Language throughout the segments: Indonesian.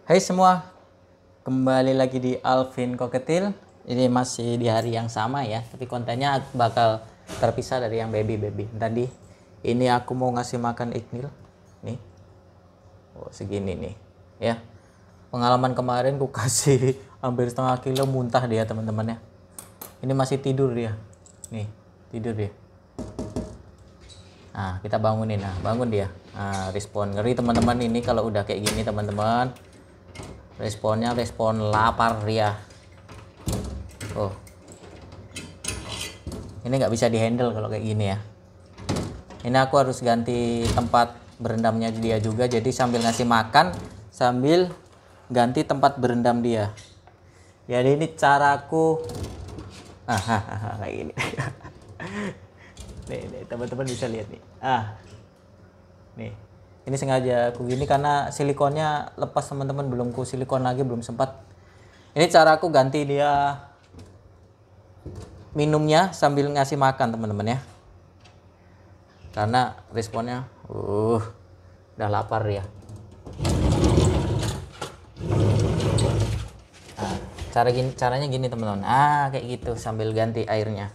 Hai semua, kembali lagi di Alvin Koketil. Ini masih di hari yang sama ya, tapi kontennya bakal terpisah dari yang baby. Tadi ini aku mau ngasih makan Ignil. Nih, oh segini nih, ya. Pengalaman kemarin ku kasih hampir setengah kilo muntah dia teman-teman ya. Ini masih tidur dia, nih tidur dia. Nah kita bangunin, nah bangun dia. Nah respon ngeri teman-teman ini kalau udah kayak gini teman-teman. Responnya respon lapar ya. Oh, ini nggak bisa dihandle kalau kayak gini ya. Ini aku harus ganti tempat berendamnya dia juga, jadi sambil ngasih makan sambil ganti tempat berendam dia. Jadi ini caraku kayak gini. Nih teman-teman bisa lihat nih. Nih ini sengaja aku gini karena silikonnya lepas teman-teman, belum ku silikon lagi, belum sempat. Ini cara aku ganti dia minumnya sambil ngasih makan teman-teman ya, karena responnya udah lapar ya. Nah, caranya gini teman-teman, kayak gitu sambil ganti airnya.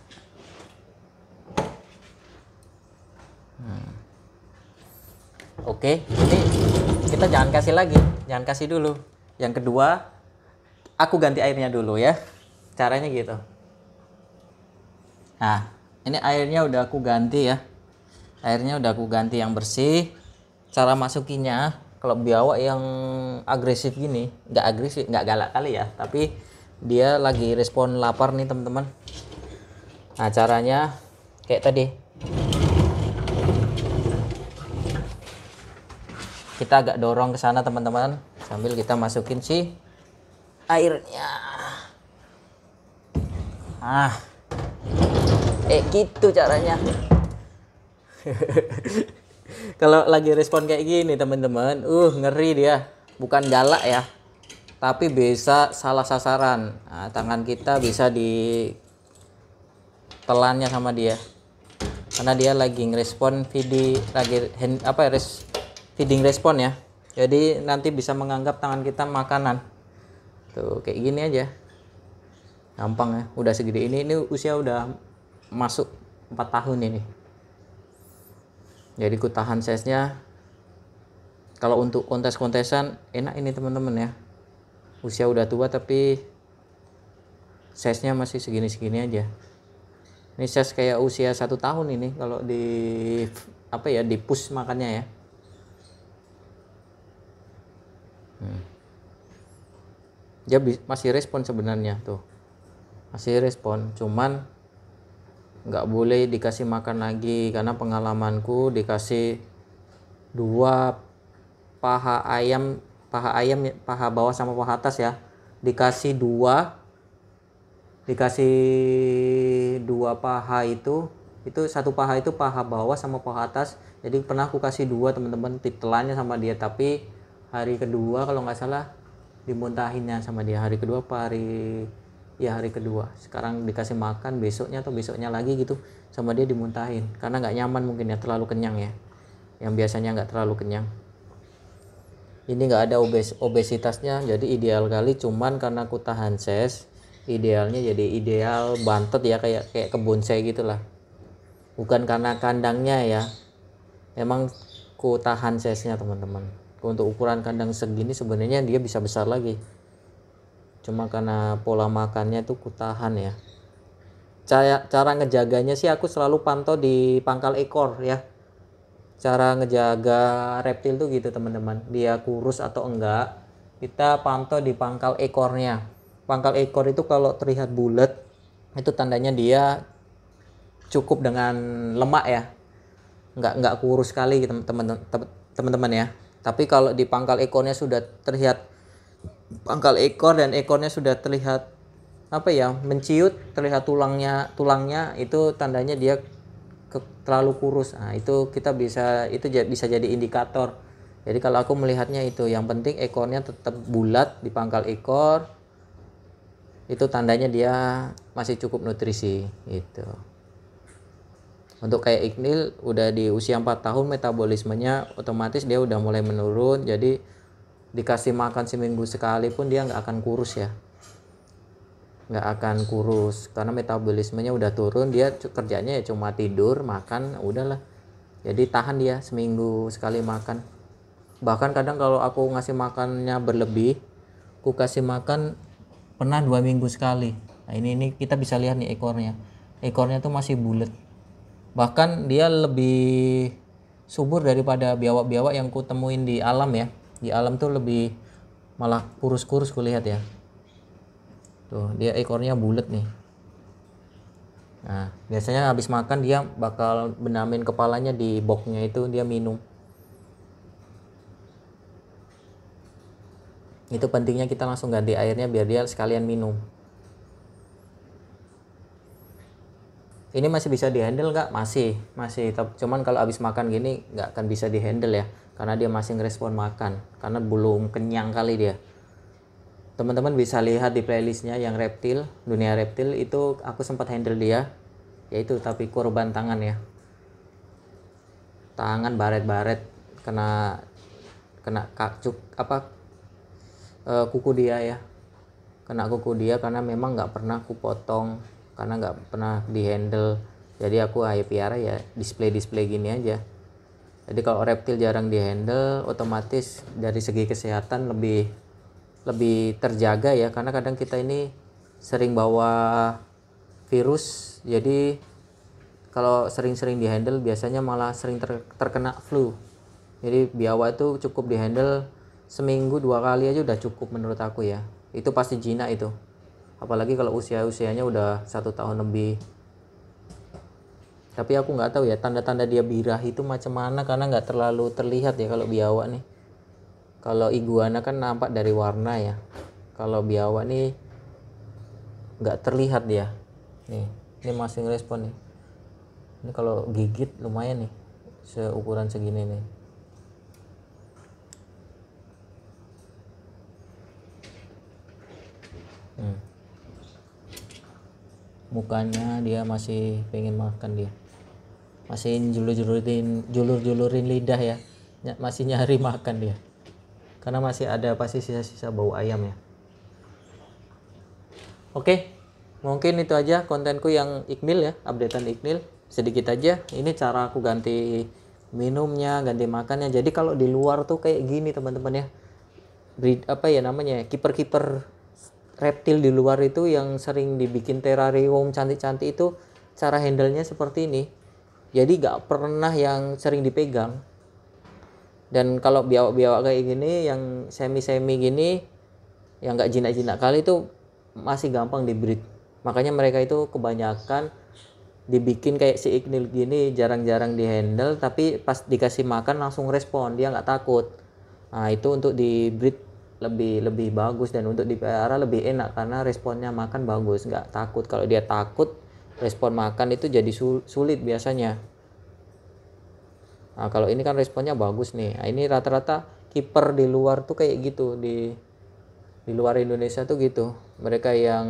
Oke, ini kita jangan kasih lagi, jangan kasih dulu. Yang kedua, aku ganti airnya dulu ya. Caranya gitu. Nah, ini airnya udah aku ganti ya. Airnya udah aku ganti yang bersih. Cara masukinya, kalau biawak yang agresif gini, nggak agresif, nggak galak kali ya, tapi dia lagi respon lapar nih teman-teman. Nah, caranya kayak tadi. Kita agak dorong ke sana teman-teman, sambil kita masukin si airnya. Gitu caranya. Kalau lagi respon kayak gini teman-teman, ngeri dia. Bukan galak ya, tapi bisa salah sasaran. Nah, tangan kita bisa ditelannya sama dia, karena dia lagi ngerespon feeding respon ya. Jadi nanti bisa menganggap tangan kita makanan. Tuh kayak gini aja. Gampang ya. Udah segede ini usia udah masuk 4 tahun ini. Jadi ku tahan size-nya. Kalau untuk kontes-kontesan enak ini teman-teman ya. Usia udah tua tapi size-nya masih segini-segini aja. Ini size kayak usia 1 tahun ini kalau di push makannya ya. Dia masih respon sebenarnya tuh, masih respon, cuman nggak boleh dikasih makan lagi karena pengalamanku dikasih 2 paha ayam, paha bawah sama paha atas ya, dikasih dua paha itu satu paha itu paha bawah sama paha atas. Jadi pernah aku kasih 2 teman-teman, titelannya sama dia, tapi hari kedua kalau nggak salah dimuntahinnya sama dia. Hari kedua sekarang dikasih makan besoknya atau besoknya lagi gitu sama dia, dimuntahin karena nggak nyaman mungkin ya, terlalu kenyang ya, yang biasanya nggak terlalu kenyang. Ini nggak ada obesitasnya, jadi ideal kali. Cuman karena aku tahan ses, idealnya jadi ideal bantet ya, kayak kebonsai gitulah, bukan karena kandangnya ya. Emang ku tahan size-nya teman-teman. Untuk ukuran kandang segini sebenarnya dia bisa besar lagi, cuma karena pola makannya tuh ku tahan ya. Cara ngejaganya sih aku selalu pantau di pangkal ekor ya. Cara ngejaga reptil tuh gitu teman-teman, dia kurus atau enggak kita pantau di pangkal ekornya. Pangkal ekor itu kalau terlihat bulat itu tandanya dia cukup dengan lemak ya, nggak kurus sekali gitu teman-teman ya. Tapi kalau di pangkal ekornya sudah terlihat, pangkal ekor dan ekornya sudah terlihat menciut, terlihat tulangnya itu tandanya dia terlalu kurus. Nah itu bisa jadi indikator. Jadi kalau aku melihatnya itu, yang penting ekornya tetap bulat di pangkal ekor, itu tandanya dia masih cukup nutrisi gitu. Untuk kayak Ignil udah di usia 4 tahun, metabolismenya otomatis dia udah mulai menurun. Jadi dikasih makan seminggu sekali pun dia nggak akan kurus ya, nggak akan kurus karena metabolismenya udah turun. Dia kerjanya ya cuma tidur, makan, udahlah. Jadi tahan dia seminggu sekali makan. Bahkan kadang kalau aku ngasih makannya berlebih, aku kasih makan pernah 2 minggu sekali. Nah ini kita bisa lihat nih ekornya tuh masih bulat. Bahkan dia lebih subur daripada biawak-biawak yang ku temuin di alam ya. Di alam tuh lebih malah kurus-kurus ku lihat ya. Tuh dia ekornya bulat nih. Nah biasanya habis makan dia bakal benamin kepalanya di boxnya itu, dia minum. Itu pentingnya kita langsung ganti airnya biar dia sekalian minum. Ini masih bisa dihandle nggak? Masih. Cuman kalau habis makan gini nggak akan bisa dihandle ya, karena dia masih ngerespon makan, karena belum kenyang kali dia. Teman-teman bisa lihat di playlistnya yang reptil, dunia reptil itu aku sempat handle dia, yaitu tapi korban tangan ya. Tangan baret-baret kena kuku dia ya. Kena kuku dia karena memang nggak pernah aku potong, karena nggak pernah dihandle. Jadi aku piara ya display gini aja. Jadi kalau reptil jarang dihandle, otomatis dari segi kesehatan lebih terjaga ya, karena kadang kita ini sering bawa virus. Jadi kalau sering-sering dihandle biasanya malah sering terkena flu. Jadi biawak itu cukup dihandle seminggu 2 kali aja udah cukup menurut aku ya. Itu pasti jinak itu, apalagi kalau usianya udah 1 tahun lebih. Tapi aku nggak tahu ya tanda-tanda dia birah itu macam mana, karena nggak terlalu terlihat ya kalau biawak nih. Kalau iguana kan nampak dari warna ya, kalau biawak nih nggak terlihat dia. Ini masih ngerespon nih. Ini kalau gigit lumayan nih, seukuran segini nih. Mukanya dia masih pengen makan, dia masih julur-julurin lidah ya, masih nyari makan dia, karena masih ada pasti sisa-sisa bau ayam ya. Oke, mungkin itu aja kontenku yang ignil ya, updatean ignil sedikit aja. Ini cara aku ganti minumnya, ganti makannya. Jadi kalau di luar tuh kayak gini teman-teman ya, kiper-kiper reptil di luar itu yang sering dibikin terarium cantik-cantik itu cara handle-nya seperti ini. Jadi gak pernah yang sering dipegang. Dan kalau biawak-biawak kayak gini yang semi-semi gini, yang gak jinak-jinak kali itu masih gampang di-breed. Makanya mereka itu kebanyakan dibikin kayak si ignil gini, jarang-jarang di-handle, tapi pas dikasih makan langsung respon, dia gak takut. Nah itu untuk di-breed lebih bagus, dan untuk dipelihara lebih enak karena responnya makan bagus, nggak takut. Kalau dia takut respon makan itu jadi sulit biasanya. Nah kalau ini kan responnya bagus nih. Nah, ini rata-rata kiper di luar tuh kayak gitu, di luar Indonesia tuh gitu. Mereka yang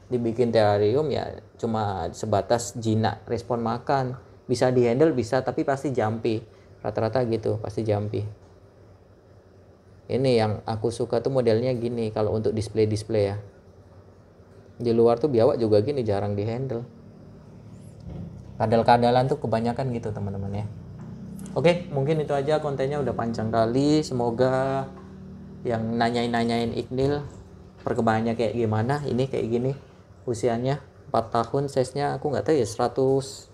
dibikin terrarium ya cuma sebatas jinak respon makan, bisa dihandle bisa, tapi pasti jumpy. Rata-rata gitu, pasti jumpy. Ini yang aku suka tuh modelnya gini kalau untuk display ya. Di luar tuh biawak juga gini jarang dihandle. Kadal-kadalan tuh kebanyakan gitu teman-teman ya. Oke, mungkin itu aja, kontennya udah panjang kali. Semoga yang nanyain ignil perkembangannya kayak gimana. Ini kayak gini usianya 4 tahun, size-nya aku nggak tahu ya, 170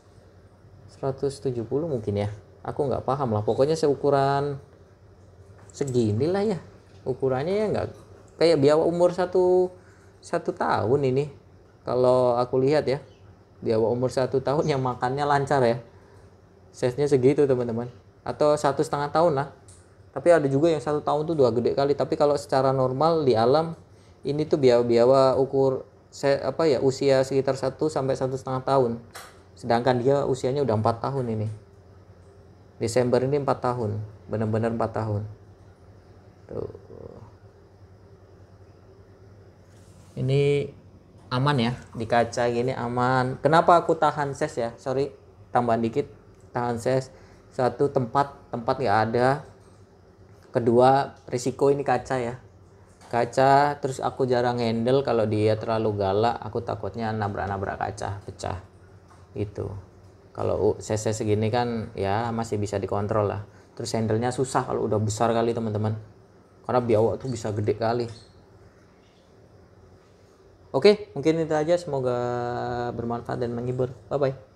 mungkin ya. Aku nggak paham lah. Pokoknya seukuran segini lah ya ukurannya ya, nggak kayak biawak umur satu tahun ini. Kalau aku lihat ya, biawak umur 1 tahun yang makannya lancar ya, size-nya segitu teman-teman, atau 1,5 tahun lah. Tapi ada juga yang 1 tahun tuh 2 gede kali. Tapi kalau secara normal di alam ini tuh biawak usia sekitar 1 sampai 1,5 tahun, sedangkan dia usianya udah 4 tahun ini. Desember ini 4 tahun, benar-benar 4 tahun. Tuh. Ini aman ya, di kaca gini aman. Kenapa aku tahan ses ya? Sorry, tambahan dikit. Tahan ses. Satu tempat nggak ada. Kedua, risiko ini kaca ya. Kaca, terus aku jarang handle kalau dia terlalu galak, aku takutnya nabrak-nabrak kaca, pecah. Itu. Kalau cc segini kan ya masih bisa dikontrol lah. Terus handlenya susah kalau udah besar kali teman-teman, karena biawak tuh bisa gede kali. Oke, mungkin itu aja, semoga bermanfaat dan menghibur. Bye bye.